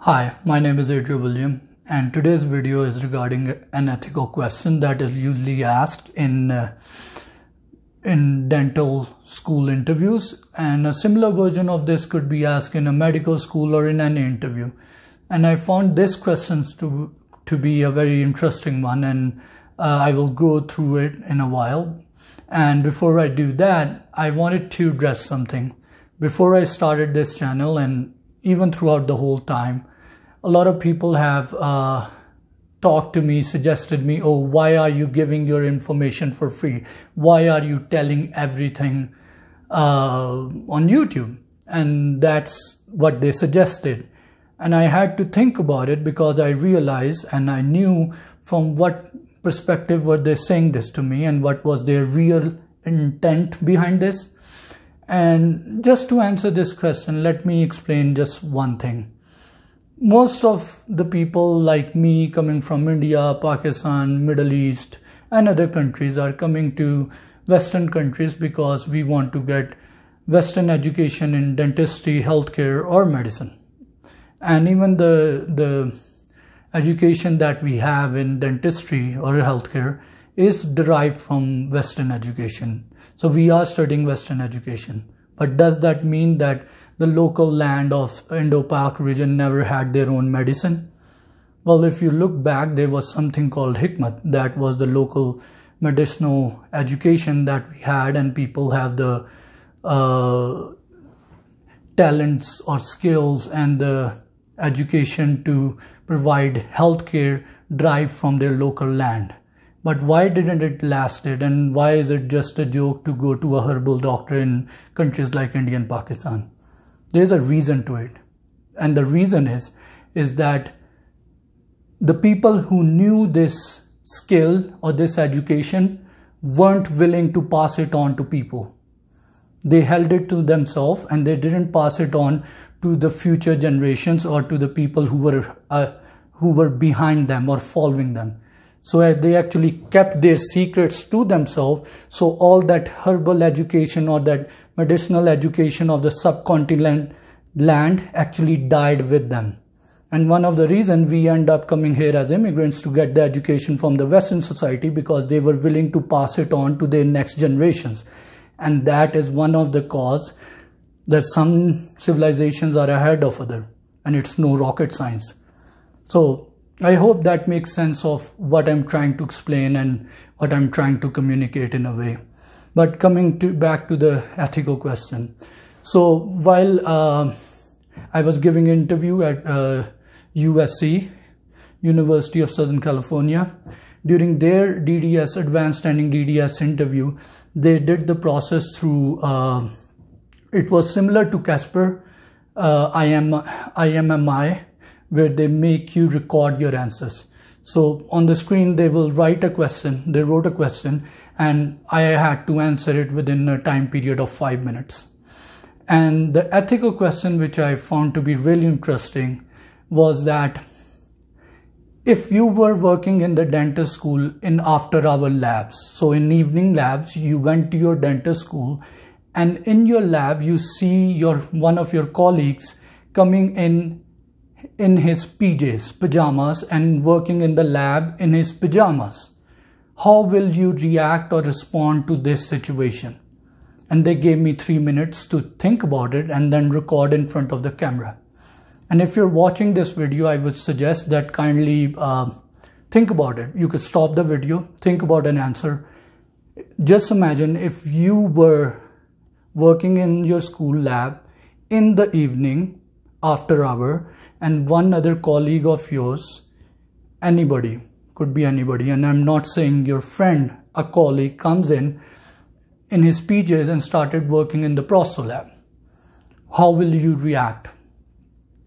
Hi, my name is Adriel William, and today's video is regarding an ethical question that is usually asked in dental school interviews, and a similar version of this could be asked in a medical school or in any interview. And I found this question to be a very interesting one, and I will go through it in a while. And before I do that, I wanted to address something. Before I started this channel, and even throughout the whole time, a lot of people have talked to me, suggested me, oh, why are you giving your information for free? Why are you telling everything on YouTube? And that's what they suggested. And I had to think about it because I realized and I knew from what perspective were they saying this to me and what was their real intent behind this. And just to answer this question, let me explain just one thing. Most of the people like me coming from India, Pakistan, Middle East and other countries are coming to Western countries because we want to get Western education in dentistry, healthcare or medicine. And even the education that we have in dentistry or healthcare is derived from Western education. So we are studying Western education. But does that mean that the local land of Indo-Pak region never had their own medicine? Well, if you look back, there was something called Hikmat. That was the local medicinal education that we had, and people have the talents or skills and the education to provide healthcare derived from their local land. But why didn't it last it, and why is it just a joke to go to a herbal doctor in countries like India and Pakistan? There's a reason to it. And the reason is that the people who knew this skill or this education weren't willing to pass it on to people. They held it to themselves and they didn't pass it on to the future generations or to the people who were behind them or following them. So they actually kept their secrets to themselves. So all that herbal education or that medicinal education of the subcontinent land actually died with them. And one of the reasons we end up coming here as immigrants to get the education from the Western society, because they were willing to pass it on to their next generations. And that is one of the cause that some civilizations are ahead of others. And it's no rocket science. So I hope that makes sense of what I'm trying to explain and what I'm trying to communicate in a way. But coming back to the ethical question. So while I was giving an interview at USC, University of Southern California, during their DDS, Advanced Standing DDS interview, they did the process through, it was similar to Casper, MMI, where they make you record your answers. So on the screen, they will write a question. They wrote a question and I had to answer it within a time period of 5 minutes. And the ethical question, which I found to be really interesting, was that if you were working in the dentist school in after-hour labs, so in evening labs, you went to your dentist school and in your lab, you see one of your colleagues coming in his pajamas and working in the lab in his pajamas. How will you react or respond to this situation? And they gave me 3 minutes to think about it and then record in front of the camera. And if you're watching this video, I would suggest that kindly think about it. You could stop the video, think about an answer. Just imagine if you were working in your school lab in the evening after hour, and one other colleague of yours, anybody, could be anybody, and I'm not saying your friend, a colleague comes in his PJs and started working in the prosto lab. How will you react?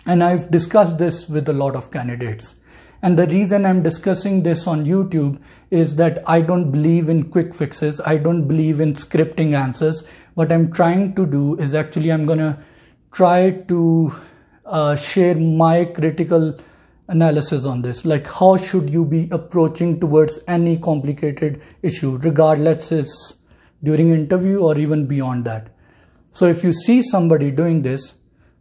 And I've discussed this with a lot of candidates. And the reason I'm discussing this on YouTube is that I don't believe in quick fixes. I don't believe in scripting answers. What I'm trying to do is actually I'm going to try to share my critical analysis on this. Like, how should you be approaching towards any complicated issue, regardless it's during interview or even beyond that. So if you see somebody doing this,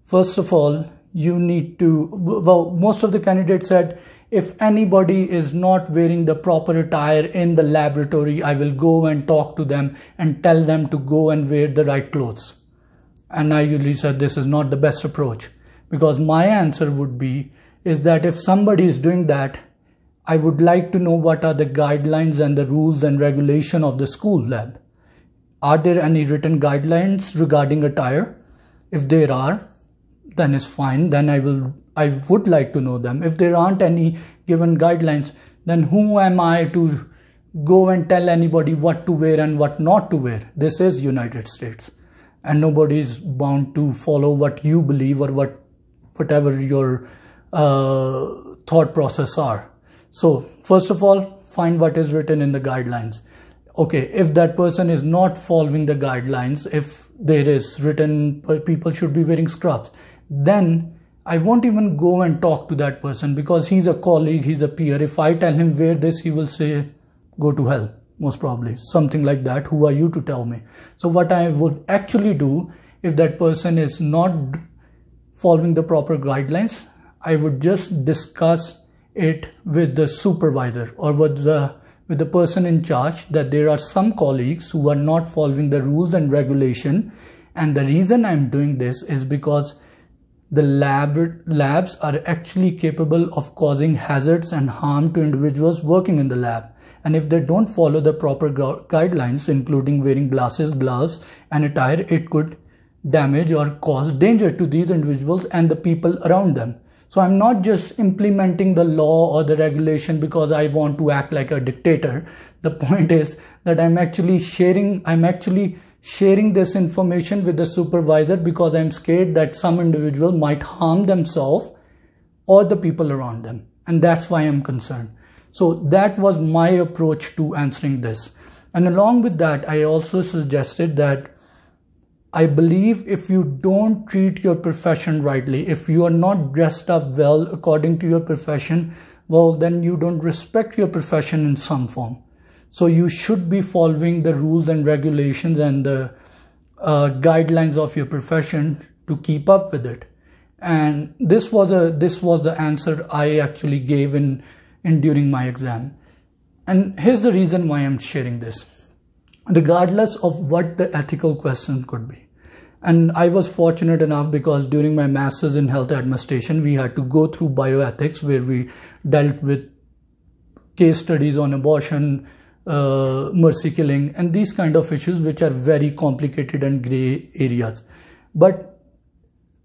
first of all, you need to, well, most of the candidates said, if anybody is not wearing the proper attire in the laboratory, I will go and talk to them and tell them to go and wear the right clothes. And I usually said this is not the best approach, because my answer would be is that if somebody is doing that, I would like to know what are the guidelines and the rules and regulation of the school lab. Are there any written guidelines regarding attire? If there are, then it's fine. Then I would like to know them. If there aren't any given guidelines, then who am I to go and tell anybody what to wear and what not to wear? This is United States, and nobody is bound to follow what you believe or whatever your thought process are. So first of all, find what is written in the guidelines. Okay, if that person is not following the guidelines, if there is written people should be wearing scrubs, then I won't even go and talk to that person, because he's a colleague, he's a peer. If I tell him wear this, he will say, go to hell, most probably, something like that. Who are you to tell me? So what I would actually do, if that person is not following the proper guidelines, I would just discuss it with the supervisor or with the person in charge, that there are some colleagues who are not following the rules and regulation. And the reason I'm doing this is because the labs are actually capable of causing hazards and harm to individuals working in the lab. And if they don't follow the proper guidelines, including wearing glasses, gloves, and attire, it could damage or cause danger to these individuals and the people around them. So I'm not just implementing the law or the regulation because I want to act like a dictator. The point is that I'm actually sharing this information with the supervisor, because I'm scared that some individual might harm themselves or the people around them. And that's why I'm concerned. So that was my approach to answering this. And along with that, I also suggested that I believe if you don't treat your profession rightly, if you are not dressed up well according to your profession, well, then you don't respect your profession in some form. So you should be following the rules and regulations and the guidelines of your profession to keep up with it. And this was the answer I actually gave during my exam. And here's the reason why I'm sharing this, regardless of what the ethical question could be. And I was fortunate enough, because during my master's in health administration, we had to go through bioethics, where we dealt with case studies on abortion, mercy killing, and these kind of issues, which are very complicated and gray areas. But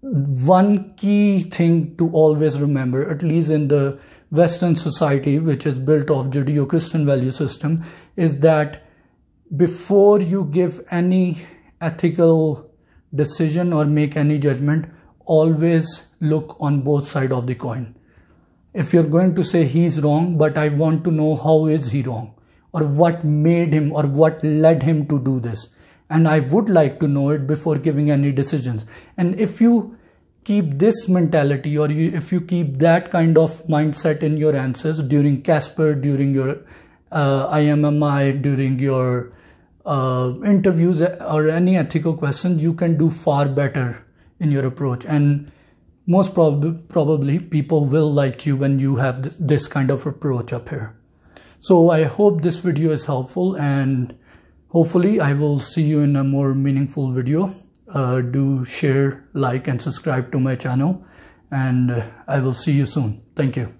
one key thing to always remember, at least in the Western society, which is built off Judeo-Christian value system, is that before you give any ethical decision or make any judgment, always look on both sides of the coin. If you're going to say he's wrong, but I want to know how is he wrong, or what made him or what led him to do this, and I would like to know it before giving any decisions. And if you keep this mentality, or if you keep that kind of mindset in your answers during Casper, during your IMMI, during your interviews or any ethical questions, you can do far better in your approach. And most probably people will like you when you have this kind of approach up here. So I hope this video is helpful, and hopefully I will see you in a more meaningful video. Do share, like, and subscribe to my channel, and I will see you soon. Thank you.